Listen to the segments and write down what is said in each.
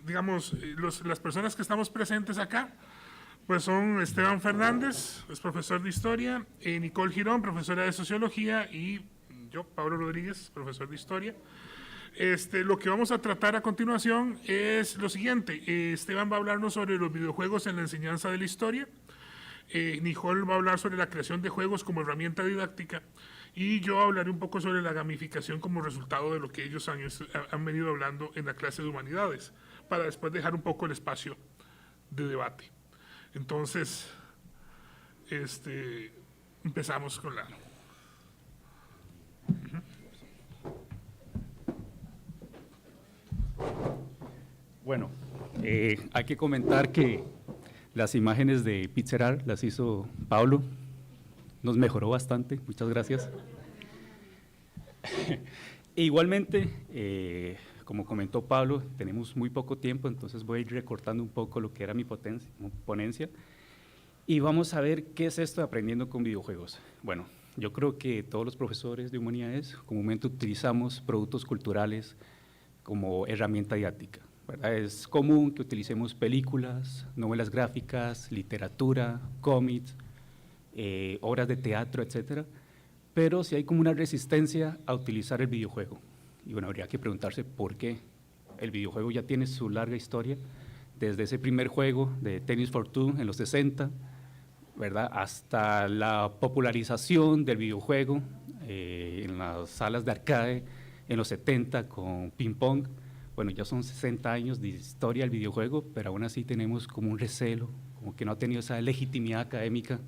Digamos, las personas que estamos presentes acá, pues son Esteban Fernández, es profesor de Historia, Nicole Girón, profesora de Sociología, y yo, Pablo Rodríguez, profesor de Historia. Lo que vamos a tratar a continuación es lo siguiente. Esteban va a hablarnos sobre los videojuegos en la enseñanza de la historia. Nicole va a hablar sobre la creación de juegos como herramienta didáctica. Y yo hablaré un poco sobre la gamificación como resultado de lo que ellos han venido hablando en la clase de humanidades, para después dejar un poco el espacio de debate. Entonces, empezamos con la... Bueno, hay que comentar que las imágenes de Pixar las hizo Pablo, nos mejoró bastante, muchas gracias. Igualmente, como comentó Pablo, tenemos muy poco tiempo, entonces voy a ir recortando un poco lo que era mi ponencia y vamos a ver qué es esto de aprendiendo con videojuegos. Bueno, yo creo que todos los profesores de humanidades comúnmente utilizamos productos culturales como herramienta didáctica, ¿verdad? Es común que utilicemos películas, novelas gráficas, literatura, cómics, obras de teatro, etcétera, pero sí hay como una resistencia a utilizar el videojuego. Y bueno, habría que preguntarse por qué. El videojuego ya tiene su larga historia, desde ese primer juego de Tennis for Two en los 60, ¿verdad?, hasta la popularización del videojuego en las salas de arcade en los 70 con ping pong. Bueno, ya son 60 años de historia del videojuego, pero aún así tenemos como un recelo, como que no ha tenido esa legitimidad académica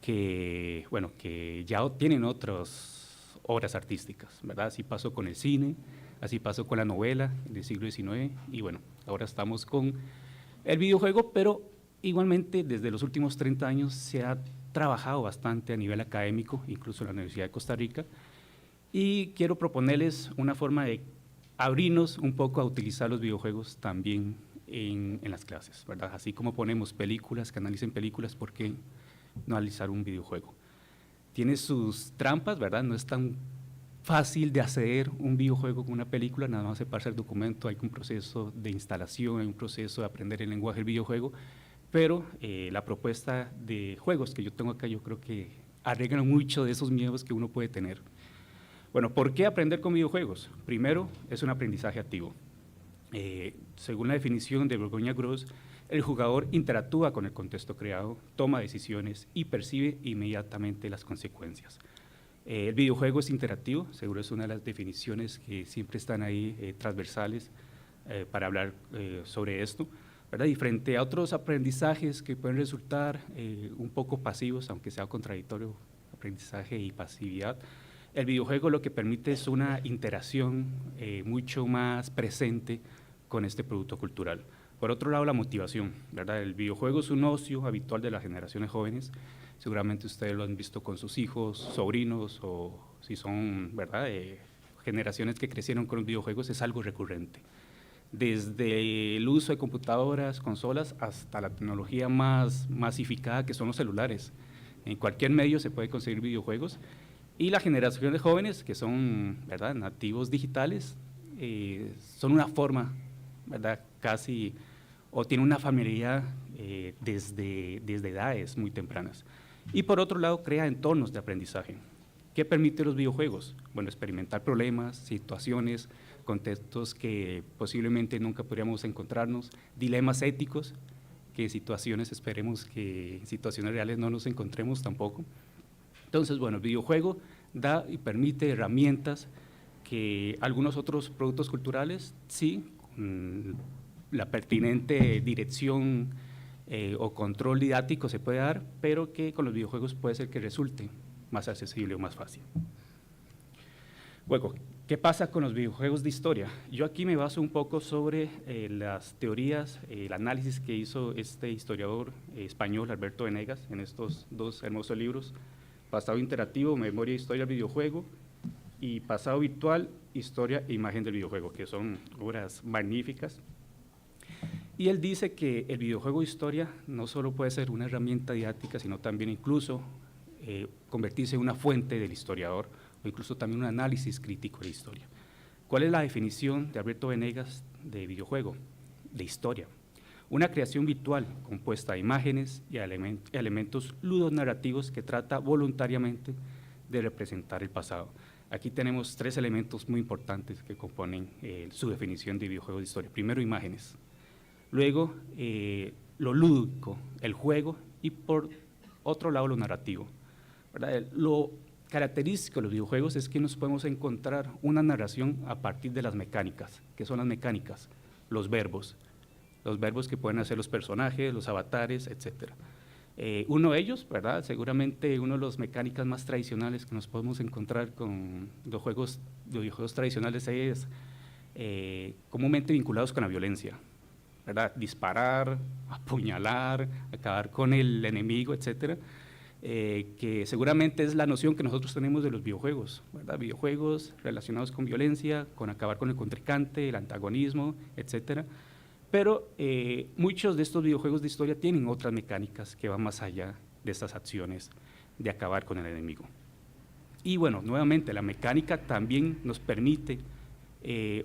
que, bueno, que ya tienen otras obras artísticas, ¿verdad? Así pasó con el cine, así pasó con la novela del siglo XIX, y bueno, ahora estamos con el videojuego, pero igualmente desde los últimos 30 años se ha trabajado bastante a nivel académico, incluso en la Universidad de Costa Rica, y quiero proponerles una forma de abrirnos un poco a utilizar los videojuegos también en las clases, ¿verdad? Así como ponemos películas, que analicen películas, ¿por qué no analizar un videojuego? Tiene sus trampas, ¿verdad? No es tan fácil de acceder un videojuego con una película, nada más se pasa el documento, hay un proceso de instalación, hay un proceso de aprender el lenguaje del videojuego, pero la propuesta de juegos que yo tengo acá, yo creo que arreglan mucho de esos miedos que uno puede tener. Bueno, ¿por qué aprender con videojuegos? Primero, es un aprendizaje activo. Según la definición de Borgoña-Gross, el jugador interactúa con el contexto creado, toma decisiones y percibe inmediatamente las consecuencias. El videojuego es interactivo, seguro es una de las definiciones que siempre están ahí transversales para hablar sobre esto, ¿verdad? Y frente a otros aprendizajes que pueden resultar un poco pasivos, aunque sea contradictorio, aprendizaje y pasividad, el videojuego lo que permite es una interacción mucho más presente con este producto cultural. Por otro lado, la motivación, ¿verdad? El videojuego es un ocio habitual de las generaciones jóvenes, seguramente ustedes lo han visto con sus hijos, sobrinos, o si son, ¿verdad?, generaciones que crecieron con los videojuegos, es algo recurrente. Desde el uso de computadoras, consolas, hasta la tecnología más masificada que son los celulares. En cualquier medio se puede conseguir videojuegos, y las generaciones jóvenes, que son, ¿verdad?, nativos digitales, son una forma, ¿verdad?, casi, o tienen una familiaridad desde edades muy tempranas. Y por otro lado, crea entornos de aprendizaje. ¿Qué permite los videojuegos? Bueno, experimentar problemas, situaciones, contextos que posiblemente nunca podríamos encontrarnos, dilemas éticos, que en situaciones, esperemos que en situaciones reales no nos encontremos tampoco. Entonces, bueno, el videojuego da y permite herramientas que algunos otros productos culturales, sí, la pertinente dirección o control didáctico se puede dar, pero que con los videojuegos puede ser que resulte más accesible o más fácil. Bueno, ¿qué pasa con los videojuegos de historia? Yo aquí me baso un poco sobre las teorías, el análisis que hizo este historiador español, Alberto Venegas, en estos dos hermosos libros, Pasado interactivo, Memoria e historia del videojuego, y Pasado virtual, Historia e imagen del videojuego, que son obras magníficas. Y él dice que el videojuego de historia no solo puede ser una herramienta didáctica, sino también incluso convertirse en una fuente del historiador, o incluso también un análisis crítico de la historia. ¿Cuál es la definición de Alberto Venegas de videojuego? De historia. Una creación virtual compuesta de imágenes y elementos ludonarrativos que trata voluntariamente de representar el pasado. Aquí tenemos 3 elementos muy importantes que componen su definición de videojuego de historia. Primero, imágenes. Luego, lo lúdico, el juego, y por otro lado, lo narrativo, ¿verdad? Lo característico de los videojuegos es que nos podemos encontrar una narración a partir de las mecánicas. ¿Qué son las mecánicas? Los verbos que pueden hacer los personajes, los avatares, etc. Uno de ellos, ¿verdad? Seguramente uno de los mecánicas más tradicionales que nos podemos encontrar con los videojuegos tradicionales es comúnmente vinculados con la violencia, ¿verdad? Disparar, apuñalar, acabar con el enemigo, etcétera, que seguramente es la noción que nosotros tenemos de los videojuegos, ¿verdad? Videojuegos relacionados con violencia, con acabar con el contrincante, el antagonismo, etcétera. Pero muchos de estos videojuegos de historia tienen otras mecánicas que van más allá de estas acciones de acabar con el enemigo. Y bueno, nuevamente, la mecánica también nos permite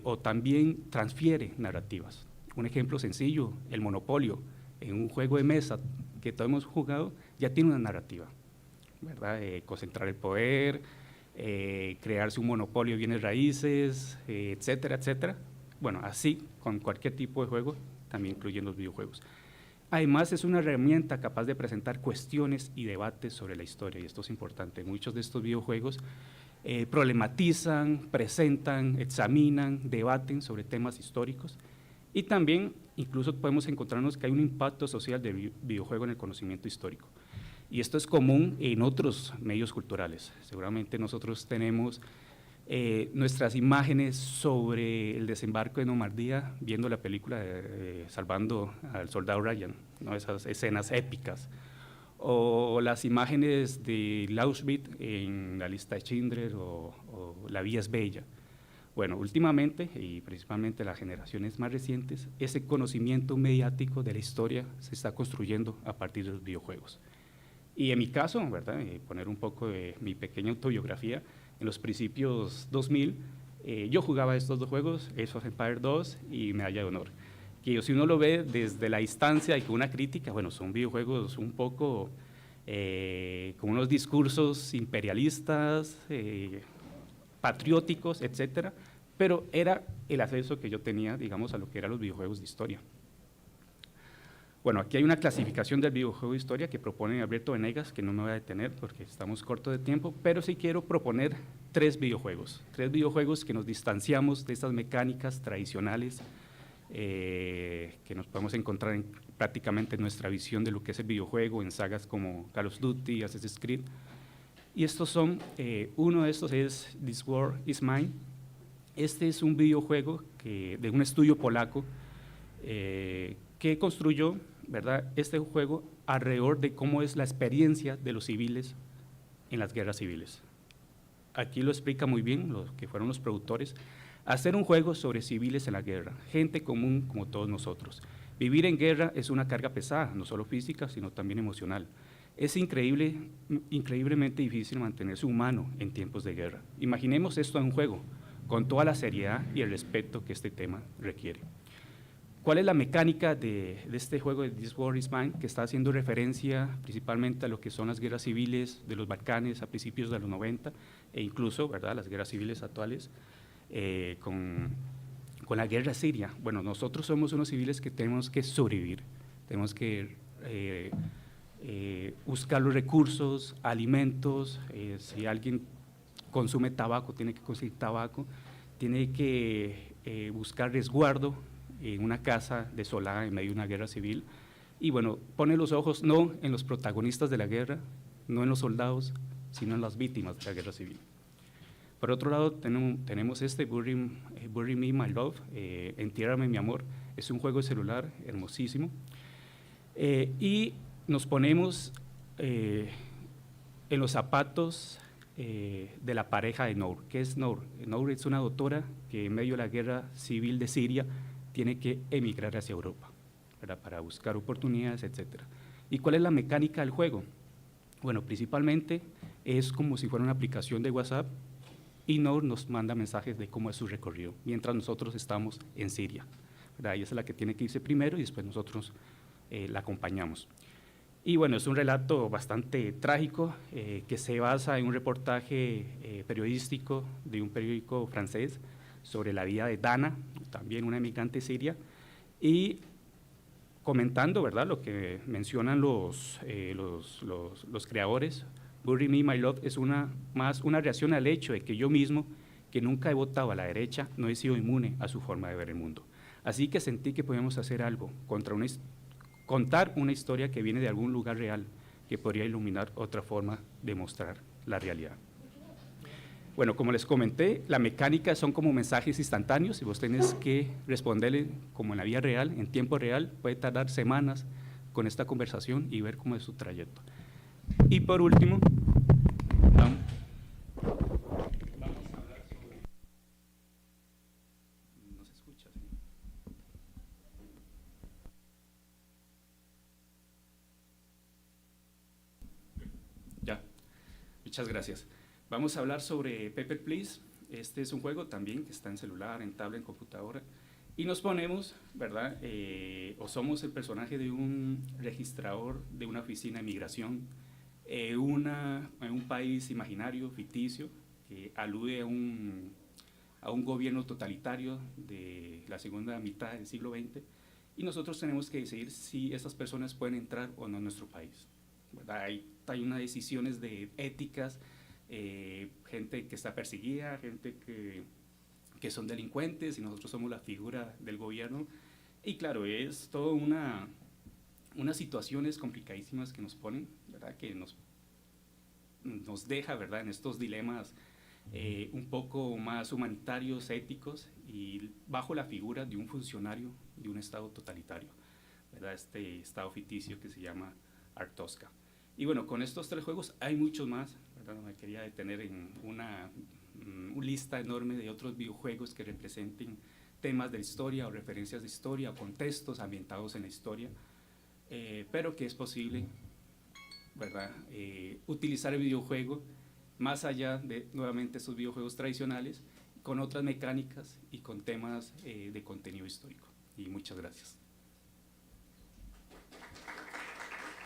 o también transfiere narrativas. Un ejemplo sencillo, el Monopolio, en un juego de mesa que todos hemos jugado, ya tiene una narrativa, ¿verdad? Concentrar el poder, crearse un monopolio de bienes raíces, etcétera, etcétera. Bueno, así con cualquier tipo de juego, también incluyen los videojuegos. Además, es una herramienta capaz de presentar cuestiones y debates sobre la historia, y esto es importante. Muchos de estos videojuegos problematizan, presentan, examinan, debaten sobre temas históricos, y también incluso podemos encontrarnos que hay un impacto social del videojuego en el conocimiento histórico. Y esto es común en otros medios culturales. Seguramente nosotros tenemos nuestras imágenes sobre el desembarco de Normandía, viendo la película de Salvando al Soldado Ryan, ¿no? Esas escenas épicas, o las imágenes de Auschwitz en La lista de Schindler o La vida es bella. Bueno, últimamente, y principalmente las generaciones más recientes, ese conocimiento mediático de la historia se está construyendo a partir de los videojuegos. Y en mi caso, ¿verdad? Poner un poco de mi pequeña autobiografía, en los principios 2000, yo jugaba estos 2 juegos, Age of Empires 2 y Medalla de Honor, que si uno lo ve desde la distancia y con una crítica, bueno, son videojuegos un poco con unos discursos imperialistas, patrióticos, etcétera, pero era el acceso que yo tenía, digamos, a lo que eran los videojuegos de historia. Bueno, aquí hay una clasificación del videojuego de historia que propone Alberto Venegas, que no me voy a detener porque estamos cortos de tiempo, pero sí quiero proponer 3 videojuegos que nos distanciamos de estas mecánicas tradicionales que nos podemos encontrar prácticamente en nuestra visión de lo que es el videojuego, en sagas como Call of Duty, Assassin's Creed. Y estos son, uno de estos es This War Is Mine. Este es un videojuego de un estudio polaco que construyó, ¿verdad?, este juego alrededor de cómo es la experiencia de los civiles en las guerras civiles. Aquí lo explica muy bien los que fueron los productores. Hacer un juego sobre civiles en la guerra, gente común como todos nosotros. Vivir en guerra es una carga pesada, no solo física, sino también emocional. Es increíblemente difícil mantenerse humano en tiempos de guerra. Imaginemos esto en un juego, con toda la seriedad y el respeto que este tema requiere. ¿Cuál es la mecánica de este juego de This War Is Mine? Que está haciendo referencia principalmente a lo que son las guerras civiles de los Balcanes a principios de los 90 e incluso, ¿verdad?, las guerras civiles actuales con la guerra siria. Bueno, nosotros somos unos civiles que tenemos que sobrevivir, tenemos que buscar los recursos, alimentos, si alguien consume tabaco, tiene que conseguir tabaco, tiene que buscar resguardo en una casa desolada en medio de una guerra civil. Y bueno, pone los ojos no en los protagonistas de la guerra, no en los soldados, sino en las víctimas de la guerra civil. Por otro lado, tenemos este Bury Me, My Love, Entiérrame, mi amor. Es un juego de celular hermosísimo. Y nos ponemos en los zapatos de la pareja de Nour. ¿Qué es Nour? Nour es una doctora que en medio de la guerra civil de Siria tiene que emigrar hacia Europa, ¿verdad?, para buscar oportunidades, etc. ¿Y cuál es la mecánica del juego? Bueno, principalmente es como si fuera una aplicación de WhatsApp y no nos manda mensajes de cómo es su recorrido, mientras nosotros estamos en Siria, ¿verdad? Ella es la que tiene que irse primero y después nosotros la acompañamos. Y bueno, es un relato bastante trágico que se basa en un reportaje periodístico de un periódico francés sobre la vida de Dana, también una emigrante siria, y comentando, ¿verdad?, lo que mencionan los creadores. Bury Me, My Love es más una reacción al hecho de que yo mismo, que nunca he votado a la derecha, no he sido inmune a su forma de ver el mundo. Así que sentí que podíamos hacer algo contar una historia que viene de algún lugar real, que podría iluminar otra forma de mostrar la realidad. Bueno, como les comenté, la mecánica son como mensajes instantáneos y vos tenés que responderle como en la vida real, en tiempo real. Puede tardar semanas con esta conversación y ver cómo es su trayecto. Y por último, vamos a hablar sobre… No se escucha, ¿sí? Ya, muchas gracias. Vamos a hablar sobre Paper Please. Este es un juego también que está en celular, en tablet, en computadora. Y nos ponemos, ¿verdad? O somos el personaje de un registrador de una oficina de migración en un país imaginario, ficticio, que alude a un gobierno totalitario de la segunda mitad del siglo XX. Y nosotros tenemos que decidir si esas personas pueden entrar o no en nuestro país, ¿verdad? Hay unas decisiones de éticas, gente que está perseguida, gente que son delincuentes y nosotros somos la figura del gobierno. Y claro, es toda unas situaciones complicadísimas que nos ponen, ¿verdad? Que nos deja, ¿verdad?, en estos dilemas un poco más humanitarios, éticos, y bajo la figura de un funcionario de un estado totalitario, ¿verdad? Este estado ficticio que se llama Artosca. Y bueno, con estos 3 juegos hay muchos más, ¿verdad? No me quería detener en una lista enorme de otros videojuegos que representen temas de historia o referencias de historia o contextos ambientados en la historia, pero que es posible, ¿verdad?, utilizar el videojuego más allá de, nuevamente, estos videojuegos tradicionales, con otras mecánicas y con temas de contenido histórico. Y muchas gracias.